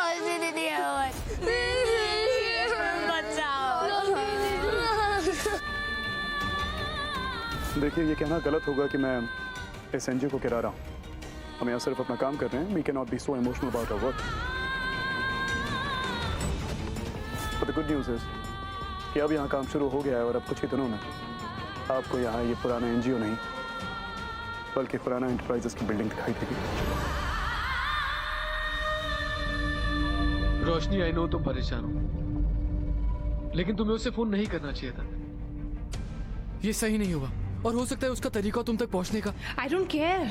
रोशनी दीदी बचाओ। देखिए, ये कहना गलत होगा कि मैं इस एनजीओ को गिरा रहा हूँ। हम यहाँ सिर्फ अपना काम कर रहे हैं। We can not be so emotional about our work. But the good news is कि अब यहाँ काम शुरू हो गया है और अब कुछ ही दिनों में आपको यहाँ ये पुराना एनजीओ नहीं बल्कि पुराना एंटरप्राइजेस की बिल्डिंग दिखाई देगी। रोशनी, आई नो तुम परेशान हो, लेकिन तुम्हें उसे फोन नहीं करना चाहिए था। ये सही नहीं हुआ और हो सकता है उसका तरीका तुम तक पहुंचने का। I don't care.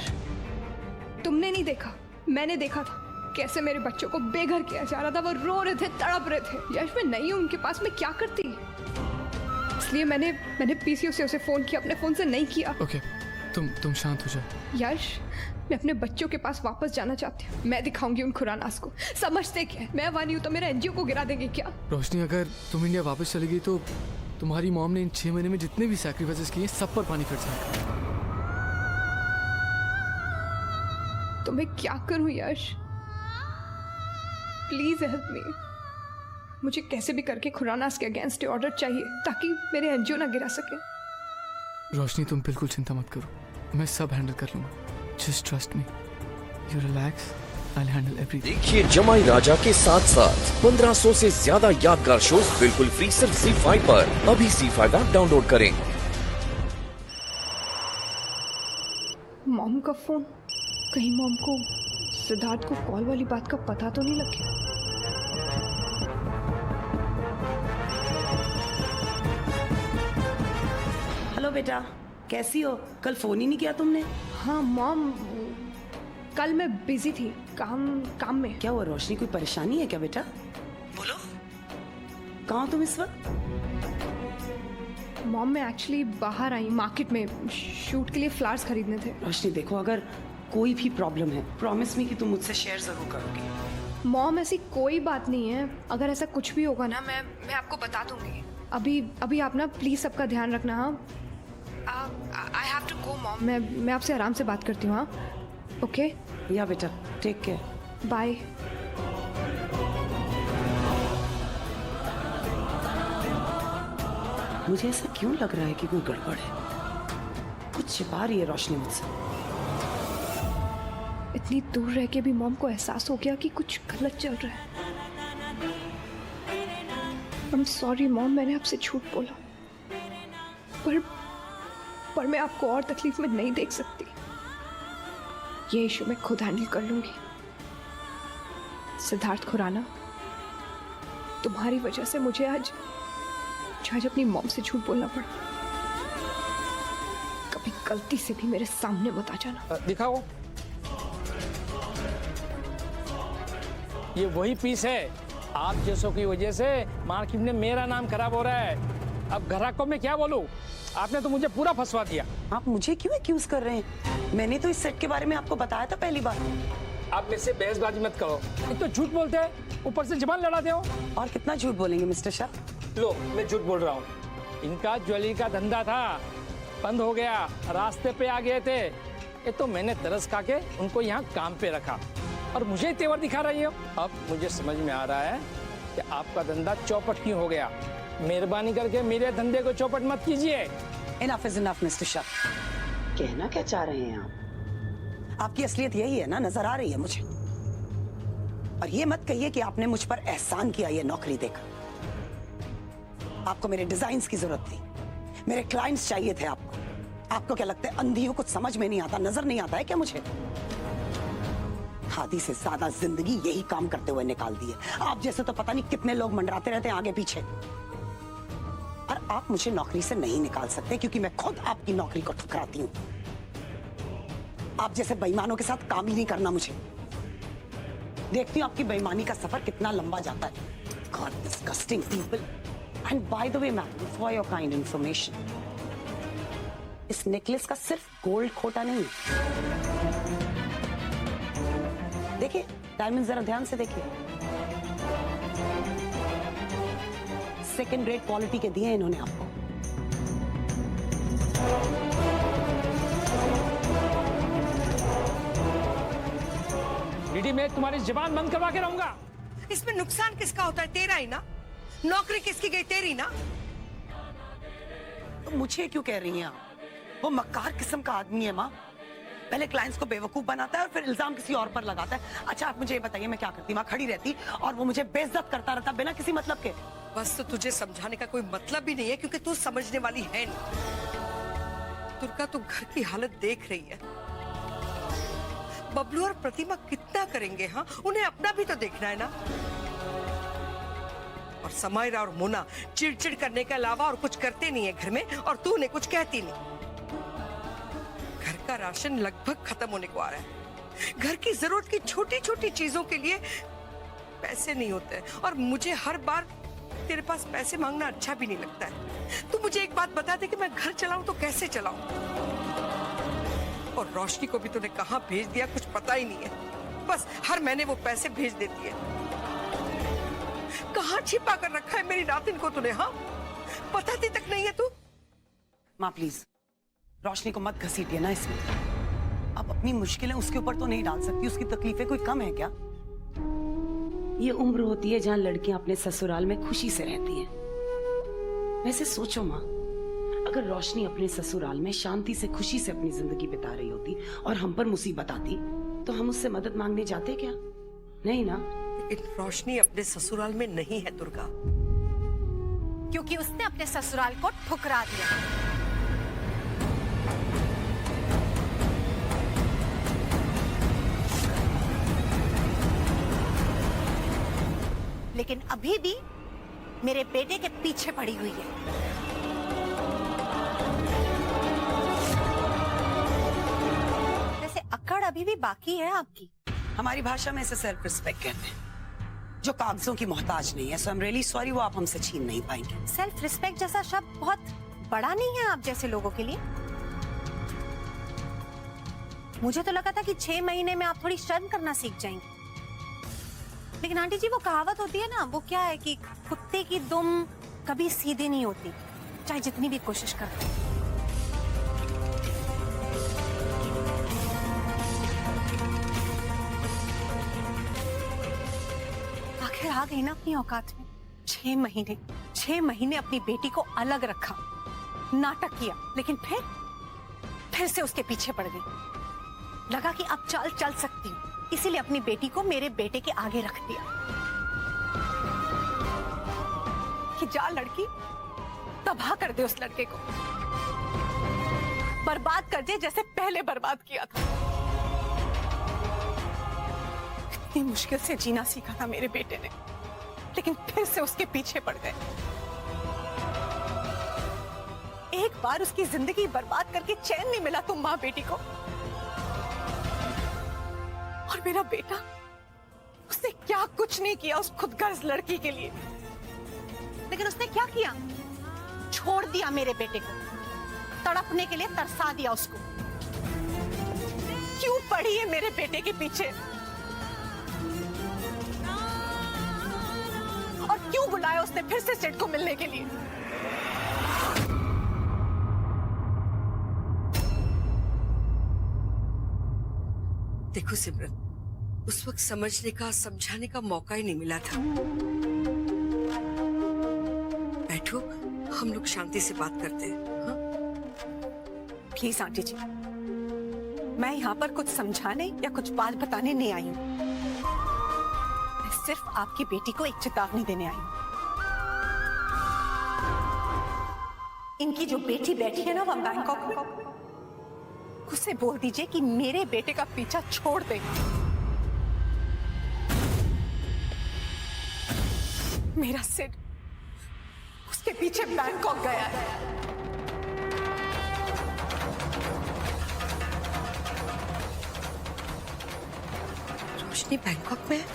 तुमने नहीं देखा, मैंने देखा था कैसे मेरे बच्चों को बेघर किया जा रहा था। वो रो रहे थे, तड़प रहे थे। यश, मैं नहीं हूं उनके पास, मैं क्या करती। इसलिए मैंने पीसीओ से उसे फोन किया, अपने फोन से नहीं किया। ओके, तुम शांत हो जाओ। यश, मैं अपने बच्चों के पास वापस जाना चाहती हूँ। मैं दिखाऊंगी उन खुरानास को। समझते क्या, मैं वहां नहीं हूं तो मेरा एनजीओ को गिरा देंगे क्या? रोशनी, अगर तुम इंडिया वापस चली गई तो तुम्हारी मॉम ने इन 6 महीने में जितने भी सैक्रिफाइसेस किए सब पर पानी फिर जाएगा। तो मैं क्या करूं यश? Please help me. मुझे कैसे भी करके खुरानास के अगेंस्ट ऑर्डर चाहिए ताकि मेरे एनजीओ ना गिरा सके। रोशनी, तुम बिल्कुल चिंता मत करो, मैं सब हैंडल कर लूंगा। Just trust me, you relax, I will handle everything. देखिए जमाई राजा के साथ साथ 1500 से ज्यादा यादगार शोज बिल्कुल फ्री सिर्फ ZEE5 पर। अभी ZEE5 ऐप डाउनलोड करें। मॉम का फोन, कहीं मॉम को सिद्धार्थ को कॉल वाली बात का पता तो नहीं लग गया? हेलो बेटा, कैसी हो? कल फोन ही नहीं किया तुमने। हाँ मॉम, कल मैं बिजी थी काम में। क्या हुआ रोशनी, कोई परेशानी है क्या बेटा? बोलो, कहाँ हो तुम इस वक्त? मॉम, मैं एक्चुअली बाहर आई मार्केट में, शूट के लिए फ्लावर्स खरीदने थे। रोशनी देखो, अगर कोई भी प्रॉब्लम है प्रॉमिस मी कि तुम मुझसे शेयर जरूर करोगी। मॉम, ऐसी कोई बात नहीं है। अगर ऐसा कुछ भी होगा ना, मैं आपको बता दूंगी। अभी आप ना प्लीज सबका ध्यान रखना। हाँ, I have to go mom. मैं आपसे आराम से बात करती हूँ। हाँ, ओके? या बेटा, टेक केयर, बाय। मुझे ऐसा क्यों लग रहा है कि कोई गड़बड़ है? कुछ छिपा रही है रोशनी मुझसे। इतनी दूर रह के भी मॉम को एहसास हो गया कि कुछ गलत चल रहा है। आई एम सॉरी मॉम, मैंने आपसे झूठ बोला, पर मैं आपको और तकलीफ में नहीं देख सकती। ये इशू मैं खुद हैंडल कर लूंगी। सिद्धार्थ खुराना, तुम्हारी वजह से मुझे आज अपनी मॉम से झूठ बोलना पड़ा। कभी गलती से भी मेरे सामने मत आ जाना। दिखाओ, ये वही पीस है। आप जैसों की वजह से मार्केट में मेरा नाम खराब हो रहा है। अब ग्राहकों में क्या बोलूं? आपने तो मुझे पूरा फंसवा दिया। आप मुझे क्यों एक्यूज कर रहे हैं? मैंने तो इस सेट के बारे में आपको बताया था पहली बार। आप मेरे से बहसबाजी मत करो। एक तो झूठ बोलते हैं, ऊपर से जुबान लड़ाते हो। और कितना झूठ बोलेंगे मिस्टर शाह? लो, मैं झूठ बोल रहा हूँ। इनका ज्वेलरी का धंधा था, बंद हो गया, रास्ते पे आ गए थे। ये तो मैंने तरस खा के उनको यहाँ काम पे रखा और मुझे तेवर दिखा रही हो। अब मुझे समझ में आ रहा है कि आपका धंधा चौपट क्यों हो गया। मेहरबानी करके मेरे धंधे को चौपट मत कीजिए। Enough is enough mister Shah. कहना क्या चाह रहे हैं आप? आपकी असलियत यही है ना, नजर आ रही है मुझे। और ये मत कहिए कि आपने मुझ पर एहसान किया ये नौकरी देकर। आपको मेरे डिजाइन्स की जरूरत थी, मेरे क्लाइंट्स चाहिए थे आपको। आपको क्या लगता है अंधी हूं, कुछ समझ में नहीं आता, नजर नहीं आता है क्या मुझे? आधी से ज्यादा जिंदगी यही काम करते हुए निकाल दी है। आप जैसे तो पता नहीं कितने लोग मंडराते रहते हैं आगे पीछे। और आप मुझे नौकरी से नहीं निकाल सकते क्योंकि मैं खुद आपकी नौकरी को ठुकराती हूं। आप जैसे बेईमानों के साथ काम ही नहीं करना मुझे। देखती हूं आपकी बेईमानी का सफर कितना लंबा जाता है। God, disgusting people. And by the way, ma'am, for your kind information, इस नेकलेस का सिर्फ गोल्ड खोटा नहीं है। देखिए, डायमंड जरा ध्यान से देखिए। सेकंड रेट क्वालिटी के दिए इन्होंने आपको। दीदी, मैं तुम्हारी जुबान बंद करवा के रहूंगा। इसमें नुकसान किसका होता है? तेरा ही ना। नौकरी किसकी गई? तेरी ना। तो मुझे क्यों कह रही हैं आप? वो मक्कार किस्म का आदमी है माँ। पहले क्लाइंट्स को बेवकूफ बनाता है और फिर इल्जाम किसी और पर लगाता है। अच्छा आप मुझे ये बताइए मैं क्या करती? वहाँ खड़ी रहती और वो मुझे बेइज्जत करता रहता बिना किसी मतलब के। बस तो तुझे समझाने का कोई मतलब भी नहीं है क्योंकि तू समझने वाली है नहीं। दुर्गा तू घर की हालत देख रही है। बबलू और प्रतिमा कितना करेंगे? हाँ, उन्हें अपना भी तो देखना है ना। और समायरा और मोना चिड़चिड़ करने के अलावा और कुछ करते नहीं है घर में, और तू उन्हें कुछ कहती नहीं। घर का राशन लगभग खत्म होने को आ रहा है। घर की जरूरत की छोटी छोटी चीजों के लिए पैसे नहीं होते, और मुझे हर बार तेरे पास पैसे मांगना अच्छा भी नहीं लगता है। तू मुझे एक बात बता दे कि मैं घर चलाऊं तो कैसे चलाऊं? और रोशनी को भी तूने कहां भेज दिया कुछ पता ही नहीं है। बस हर महीने वो पैसे भेज देती है। कहां छिपा कर रखा है मेरी नातिन को तूने? हाँ, बताती तक नहीं है तू। माँ प्लीज रोशनी को मत घसीटिए ना इसमें। आप अपनी मुश्किलें उसके ऊपर तो नहीं डाल सकती। उसकी तकलीफें कोई कम है क्या? ये उम्र होती है जहाँ लड़कियां अपने ससुराल में खुशी से रहती हैं। वैसे सोचो माँ, अगर रोशनी अपने ससुराल में शांति से खुशी से अपनी जिंदगी बिता रही होती और हम पर मुसीबत आती तो हम उससे मदद मांगने जाते क्या? नहीं ना। लेकिन रोशनी अपने ससुराल में नहीं है दुर्गा, क्योंकि उसने अपने ससुराल को ठुकरा दिया। लेकिन अभी भी मेरे बेटे के पीछे पड़ी हुई है। वैसे अकड़ अभी भी बाकी है आपकी। हमारी भाषा में इसे सेल्फ रिस्पेक्ट कहते हैं, जो कागजों की मोहताज नहीं है। सो आई एम रियली सॉरी, वो आप हमसे छीन नहीं पाएंगे। सेल्फ रिस्पेक्ट जैसा शब्द बहुत बड़ा नहीं है आप जैसे लोगों के लिए। मुझे तो लगा था कि 6 महीने में आप थोड़ी शर्म करना सीख जाएंगे। लेकिन आंटी जी वो कहावत होती है ना, वो क्या है कि कुत्ते की दुम कभी सीधी नहीं होती, चाहे जितनी भी कोशिश कर ले। आखिर आ गई ना अपनी औकात में। 6 महीने अपनी बेटी को अलग रखा, नाटक किया, लेकिन फिर से उसके पीछे पड़ गई। लगा कि अब चल सकती हूँ, इसीलिए अपनी बेटी को मेरे बेटे के आगे रख दिया कि जा लड़की, तबाह कर दे उस लड़के को, बर्बाद कर दे जैसे पहले बर्बाद किया था। इतनी मुश्किल से जीना सीखा था मेरे बेटे ने, लेकिन फिर से उसके पीछे पड़ गए। एक बार उसकी जिंदगी बर्बाद करके चैन नहीं मिला तुम माँ बेटी को। और मेरा बेटा, उसने क्या कुछ नहीं किया उस खुदगर्ज लड़की के लिए। लेकिन उसने क्या किया? छोड़ दिया मेरे बेटे को, तड़पने के लिए तरसा दिया उसको। क्यों पड़ी है मेरे बेटे के पीछे? और क्यों बुलाया उसने फिर से सेठ को मिलने के लिए? देखो सिमरन, उस वक्त समझने का, समझाने का मौका ही नहीं मिला था। बैठो, हम लोग शांति से बात करते हैं। हाँ? प्लीज आंटी जी, मैं यहाँ पर कुछ समझाने या कुछ बात बताने नहीं आई हूँ। मैं सिर्फ आपकी बेटी को एक चेतावनी देने आई हूँ। इनकी जो बेटी बैठी है ना वहाँ बैंकॉक में, उसे बोल दीजिए कि मेरे बेटे का पीछा छोड़ दे। मेरा सिर उसके पीछे बैंकॉक गया है। रोशनी बैंकॉक में है?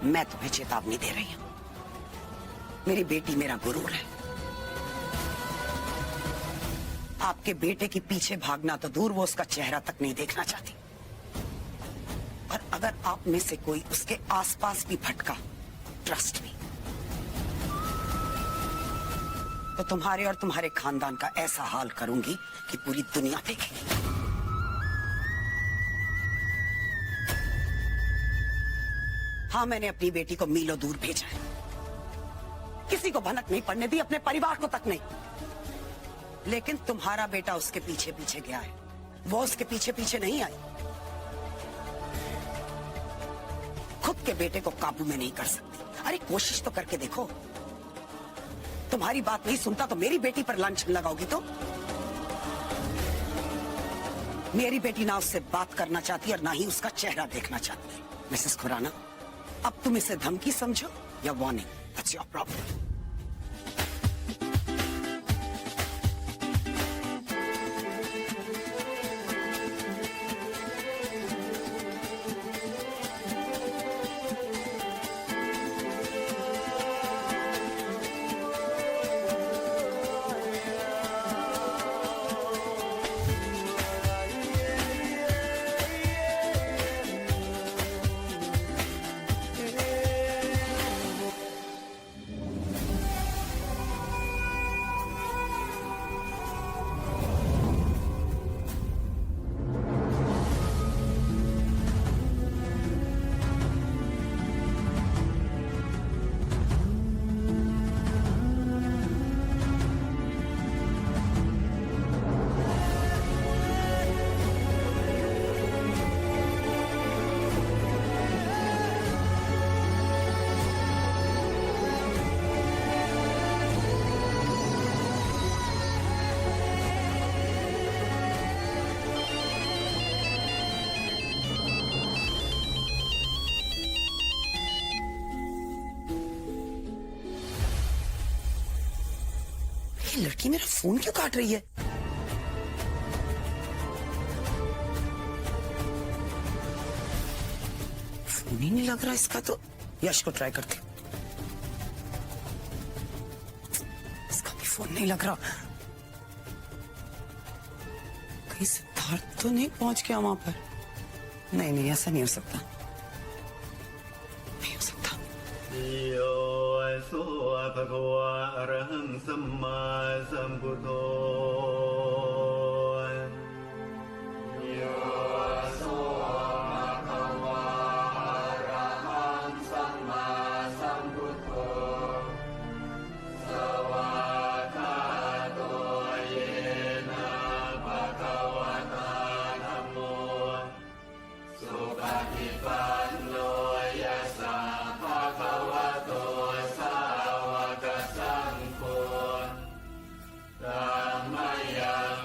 मैं तुम्हें चेतावनी दे रही हूं। मेरी बेटी मेरा गुरूर है। आपके बेटे के पीछे भागना तो दूर, वो उसका चेहरा तक नहीं देखना चाहती। और अगर आप में से कोई उसके आसपास भी भटका, ट्रस्ट मी, तो तुम्हारे और तुम्हारे खानदान का ऐसा हाल करूंगी कि पूरी दुनिया देखेगी। हाँ, मैंने अपनी बेटी को मीलों दूर भेजा है, किसी को भनक नहीं पड़ने दी, अपने परिवार को तक नहीं। लेकिन तुम्हारा बेटा उसके पीछे पीछे गया है, वो उसके पीछे पीछे नहीं आई। खुद के बेटे को काबू में नहीं कर सकती। अरे कोशिश तो करके देखो। तुम्हारी बात नहीं सुनता तो मेरी बेटी पर लांछन लगाओगी तो? मेरी बेटी ना उससे बात करना चाहती और ना ही उसका चेहरा देखना चाहती। मिसेस खुराना, अब तुम इसे धमकी समझो या वार्निंग, दैट्स योर प्रॉब्लम। ये लड़की मेरा फोन क्यों काट रही है? फोन ही नहीं लग रहा इसका, तो यश को ट्राई करती हूँ। इसका भी फोन नहीं लग रहा। कहीं सिद्धार्थ तो नहीं पहुंच गया वहां पर? नहीं नहीं, ऐसा नहीं हो सकता, नहीं हो सकता। Ramaya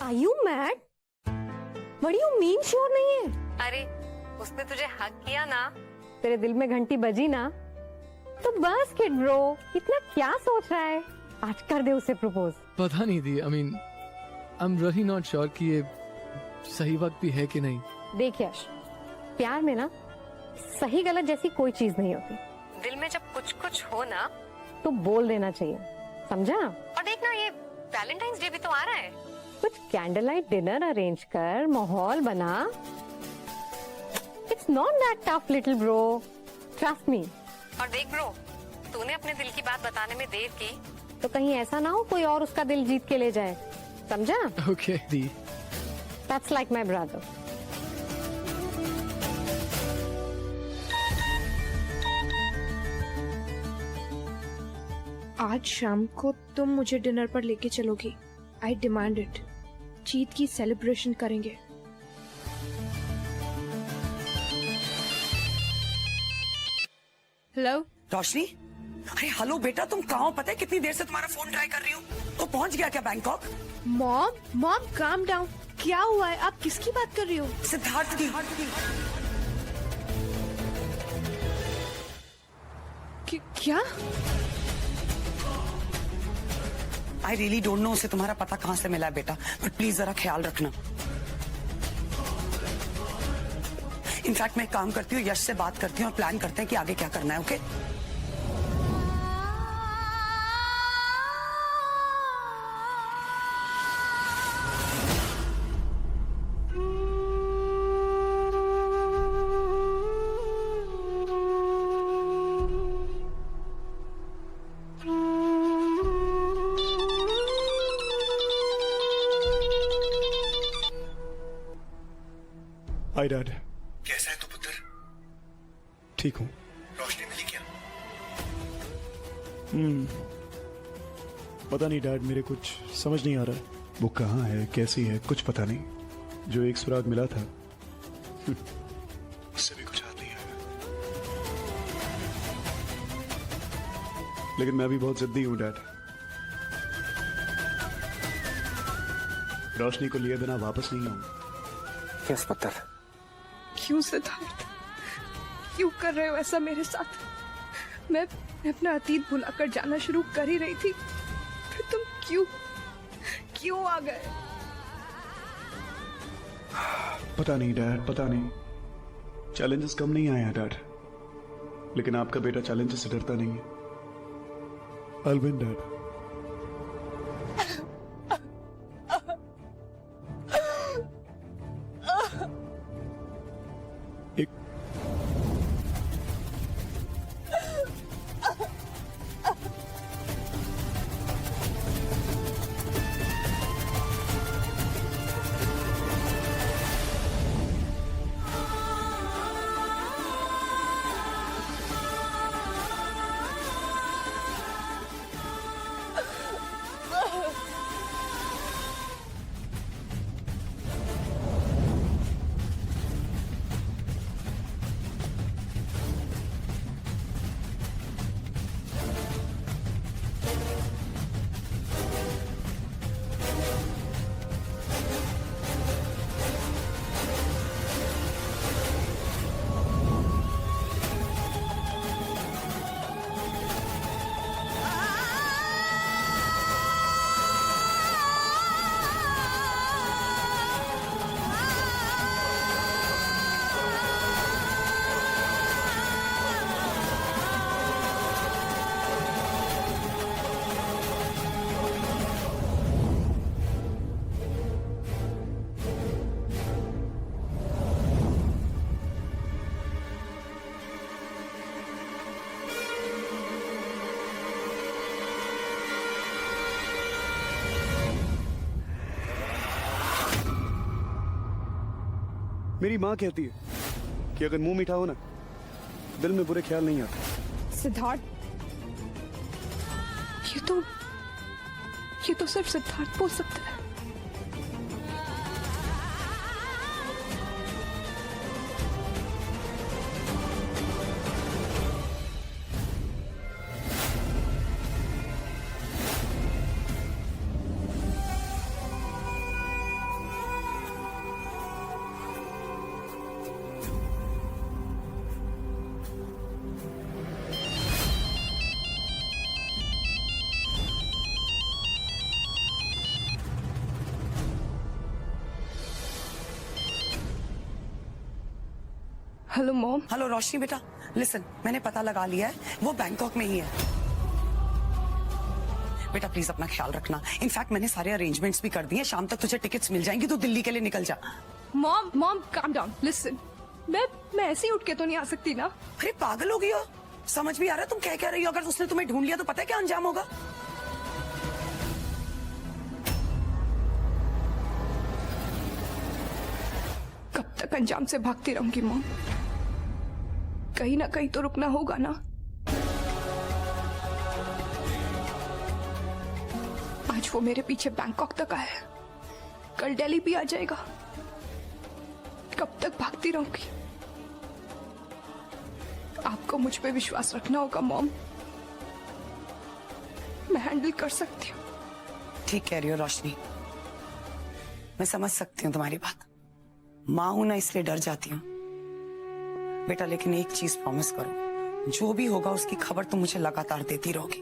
are you mad? What do you mean sure नहीं है? अरे उसने तुझे हक किया ना, तेरे दिल में घंटी बजी ना, तो बस किड ब्रो, इतना क्या सोच रहा है? आज कर दे उसे प्रपोज। पता नहीं दी, I mean I am really not sure कि ये सही वक्त भी है कि नहीं। देख यश, प्यार में ना सही गलत जैसी कोई चीज नहीं होती। दिल में जब कुछ कुछ हो ना तो बोल देना चाहिए, समझा? और देखना ये वैलेंटाइंस डे भी तो आ रहा है। कुछ कैंडल लाइट डिनर अरेंज कर, माहौल बना। It's not that tough little bro, trust me. और देख ब्रो, तूने अपने दिल की बात बताने में देर की तो कहीं ऐसा ना हो कोई और उसका दिल जीत के ले जाए, समझा? Okay the. That's like my brother. आज शाम को तुम मुझे डिनर पर लेके चलोगी। आई डिमांड इट। जीत की सेलिब्रेशन करेंगे। हेलो रोशनी, अरे हेलो बेटा, तुम कहाँ हो? पता है कितनी देर से तुम्हारा फोन ट्राई कर रही हूँ। तो पहुंच गया क्या बैंकॉक? Mom calm down. क्या हुआ है? आप किसकी बात कर रही हो? सिद्धार्थ की। क्या? आई रियली डोंट नो उसे तुम्हारा पता कहाँ से मिला है बेटा, बट प्लीज जरा ख्याल रखना। इनफैक्ट मैं एक काम करती हूँ, यश से बात करती हूँ और प्लान करते हैं कि आगे क्या करना है। ओके? Hi dad. कैसा है तू पुत्र? ठीक हूँ। रोशनी मिली क्या? पता नहीं डैड, मेरे कुछ समझ नहीं आ रहा है। वो कहाँ है, कैसी है, कुछ पता नहीं। जो एक सुराग मिला था उससे भी कुछ हाथ नहीं आया। लेकिन मैं भी बहुत जिद्दी हूँ डैड। रोशनी को लिए बिना वापस नहीं आऊंगा। यस पुत्र। क्यों सिद्धार्थ, क्यों कर रहे हो ऐसा मेरे साथ? मैं अपना अतीत भुलाकर जाना शुरू कर ही रही थी, फिर तुम क्यों आ गए? पता नहीं डैड, पता नहीं। चैलेंजेस कम नहीं आए हैं डैड, लेकिन आपका बेटा चैलेंजेस से डरता नहीं है। I'll win, dad. एक मेरी माँ कहती है कि अगर मुंह मीठा हो ना, दिल में बुरे ख्याल नहीं आते। सिद्धार्थ, ये तो सिर्फ सिद्धार्थ बोल सकता है। Hello mom. हेलो रोशनी बेटा, लिसन, मैंने पता लगा लिया है, वो बैंकॉक में ही है। बेटा प्लीज अपना ख्याल रखना। इनफैक्ट मैंने सारे अरेंजमेंट्स भी कर दिए, शाम तक तुझे टिकट्स मिल जाएंगी, तू दिल्ली के लिए निकल जा। मॉम काम डाउन, लिसन, मैं ऐसे ही उठ के तो नहीं आ सकती ना। अरे पागल हो गई हो, समझ भी आ रहा है तुम क्या रही हो? अगर उसने तुम्हें ढूंढ लिया तो पता है क्या अंजाम होगा? कब तक अंजाम से भागती रहूंगी मॉम? कहीं ना कहीं तो रुकना होगा ना। आज वो मेरे पीछे बैंकॉक तक आया है, कल दिल्ली भी आ जाएगा। कब तक भागती रहूंगी? आपको मुझ पे विश्वास रखना होगा मॉम, मैं हैंडल कर सकती हूँ। ठीक कह रही हो रोशनी, मैं समझ सकती हूँ तुम्हारी बात। माँ हूं ना, इसलिए डर जाती हूँ बेटा। लेकिन एक चीज प्रॉमिस करो, जो भी होगा उसकी खबर तुम मुझे लगातार देती रहोगी।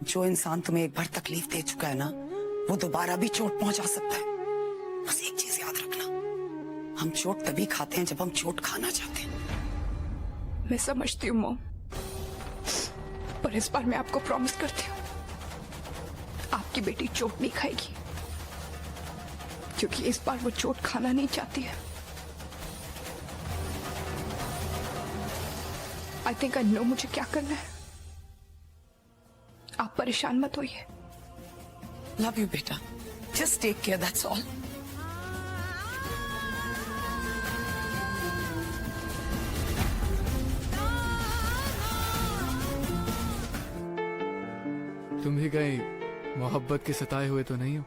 जो इंसान तुम्हें एक बार तकलीफ दे चुका है ना, वो दोबारा भी चोट पहुंचा सकता है। बस एक चीज याद रखना, हम चोट तभी खाते हैं जब हम चोट खाना चाहते हैं। मैं समझती हूँ मॉम, पर इस बार मैं आपको प्रॉमिस करती हूँ, आपकी बेटी चोट नहीं खाएगी, क्योंकि इस बार वो चोट खाना नहीं चाहती है। आई थिंक आई नो मुझे क्या करना है। आप परेशान मत होइए। लव यू बेटा, just take care, that's all. तुम भी कहीं मोहब्बत के सताए हुए तो नहीं हो?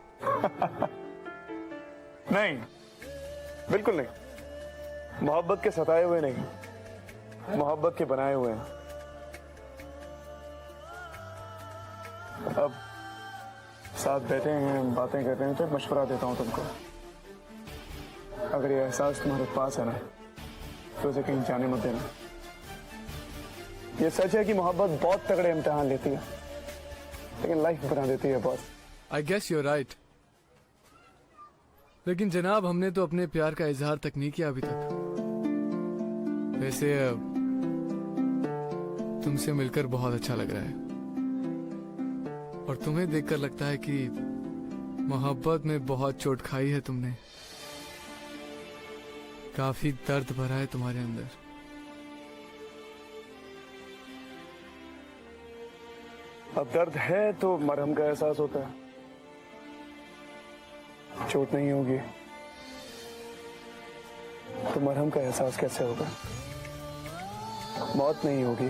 नहीं, बिल्कुल नहीं। मोहब्बत के सताए हुए नहीं, मोहब्बत के बनाए हुए हैं। अब साथ बैठे हैं, बातें कर रहे हैं, तो एक मशवरा देता हूं तुमको। अगर ये एहसास तुम्हारे पास है ना, तो उसे कहीं जाने मत देना। ये सच है कि मोहब्बत बहुत तगड़े इम्तिहान लेती है, लेकिन लाइफ बना देती है boss. I guess you're right. लेकिन जनाब, हमने तो अपने प्यार का इजहार तक नहीं किया अभी तक। वैसे तुमसे मिलकर बहुत अच्छा लग रहा है, और तुम्हें देखकर लगता है कि मोहब्बत में बहुत चोट खाई है तुमने। काफी दर्द भरा है तुम्हारे अंदर। अब दर्द है तो मरहम का एहसास होता है। चोट नहीं होगी तो मरहम का एहसास कैसे होगा? मौत नहीं होगी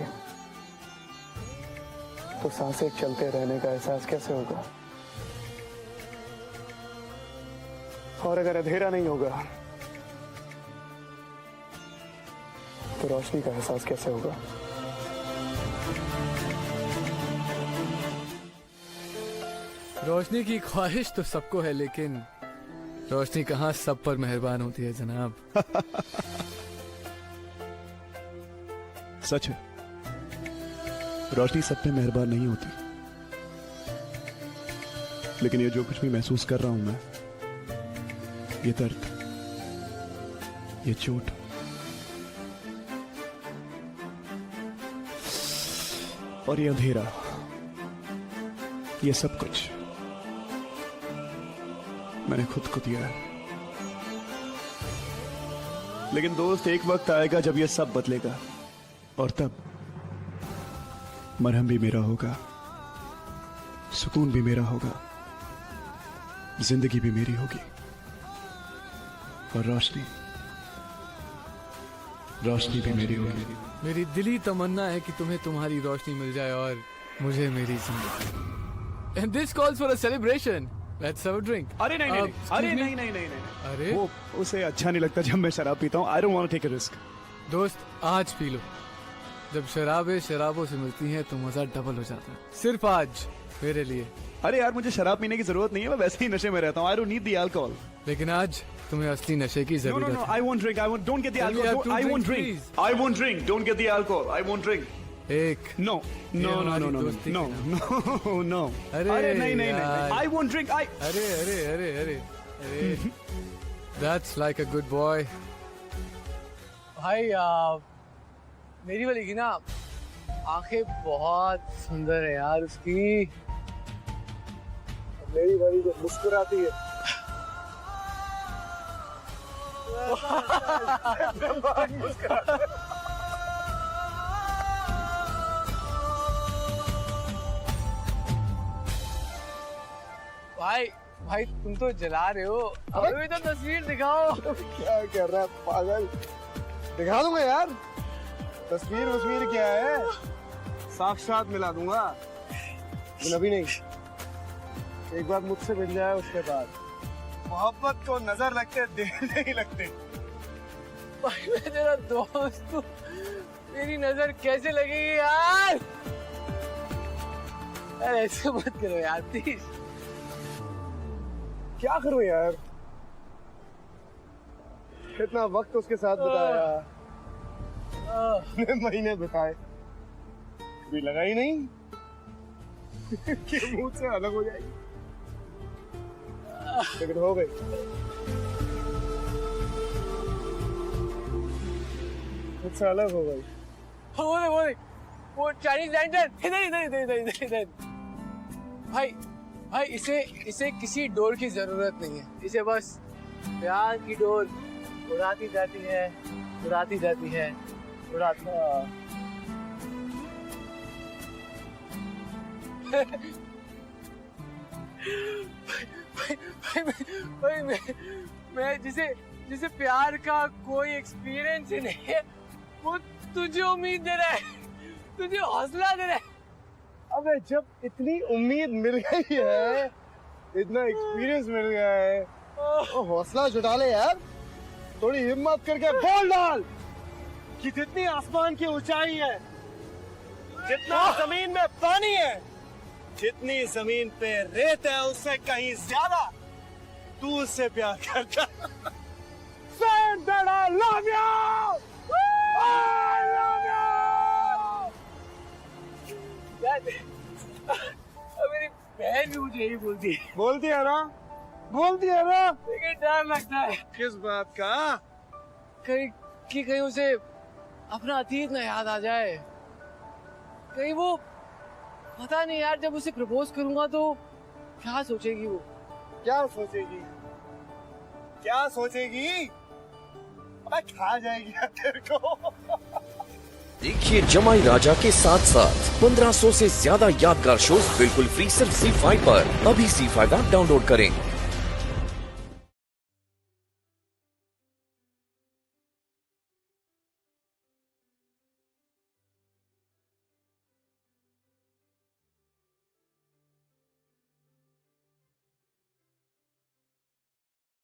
तो सांसें चलते रहने का एहसास कैसे होगा? और अगर अंधेरा नहीं होगा तो रोशनी का एहसास कैसे होगा? रोशनी की ख्वाहिश तो सबको है, लेकिन रोशनी कहाँ सब पर मेहरबान होती है जनाब। सच है, रोशनी सब पे मेहरबान नहीं होती। लेकिन ये जो कुछ भी महसूस कर रहा हूं मैं, ये दर्द, ये चोट, और ये अंधेरा, ये सब कुछ मैंने खुद को दिया है। लेकिन दोस्त, एक वक्त आएगा जब ये सब बदलेगा, और तब मरहम भी मेरा होगा, सुकून भी मेरा होगा, जिंदगी भी मेरी होगी, और रोशनी भी मेरी होगी। मेरी दिली तमन्ना है कि तुम्हें तुम्हारी रोशनी मिल जाए और मुझे मेरी जिंदगी। And this calls for a celebration. Let's have a drink. अरे नहीं नहीं, अरे नहीं नहीं नहीं नहीं, अरे वो उसे अच्छा नहीं लगता जब मैं शराब पीता हूँ। I don't want to take a risk. दोस्त, आज पी लो। जब शराबें शराबों से मिलती हैं तो मजा डबल हो जाता है। सिर्फ आज मेरे लिए। अरे यार, मुझे शराब पीने की जरूरत नहीं है, मैं वैसे ही नशे में रहता हूँ। I don't need the alcohol. लेकिन आज तुम्हें असली नशे की जरूरत है। No, I won't drink. Don't get the alcohol. I won't drink. I won't drink. Don't get the alcohol. I won't drink. एक No. अरे नहीं, I won't drink. अरे That's like a good boy. भाई मेरी वाली की ना आंखें बहुत सुंदर है यार उसकी। मेरी वाली जो मुस्कुराती है भाई भाई तुम तो जला रहे हो, हमें भी तो तस्वीर दिखाओ। क्या कर रहा है पागल? दिखा दूंगा यार, तस्वीर क्या है, साक्षात मिला दूंगा, लेकिन अभी नहीं। एक बार मुझसे मिल जाए उसके बाद मोहब्बत को नजर लगते दिल नहीं लगते। भाई मैं तेरा दोस्त हूँ, मेरी नजर कैसे लगेगी यार? यार ऐसे मत करो यार प्लीज। क्या करूं यार, इतना वक्त उसके साथ बिताया, इतने महीने बिताए, कभी लगा ही नहीं कि मुंह से अलग हो जाएगी, लेकिन हो गई। मुझसे अलग हो गई। वो चाइनीज लैंटर्न इधर। भाई इसे किसी डोर की जरूरत नहीं है, इसे बस प्यार की डोर उड़ाती जाती है, उड़ाती जाती है, उड़ाती। भाई मैं जिसे प्यार का कोई एक्सपीरियंस ही नहीं है, वो तुझे उम्मीद दे रहा है, तुझे हौसला दे रहा है। अबे जब इतनी उम्मीद मिल गई है, इतना एक्सपीरियंस मिल गया है, तो हौसला जुटा ले यार, थोड़ी हिम्मत करके बोल डाल कि जितनी आसमान की ऊंचाई है, जितना जमीन में पानी है, जितनी जमीन पे रेत है, उससे कहीं ज्यादा तू उससे प्यार करता। Send that I love you! I love you! मेरी बहन भी मुझे यही बोलती है ना, लेकिन डर लगता है। किस बात का? कहीं उसे अपना अतीत ना याद आ जाए, कहीं वो पता नहीं यार, जब उसे प्रपोज करूंगा तो क्या सोचेगी वो? क्या सोचेगी? अबे खा जाएगी तेरे को। देखिए जमाई राजा के साथ साथ 1500 से ज्यादा यादगार शोज बिल्कुल फ्री सिर्फ ZEE5 पर। अभी ZEE5 ऐप डाउनलोड करें।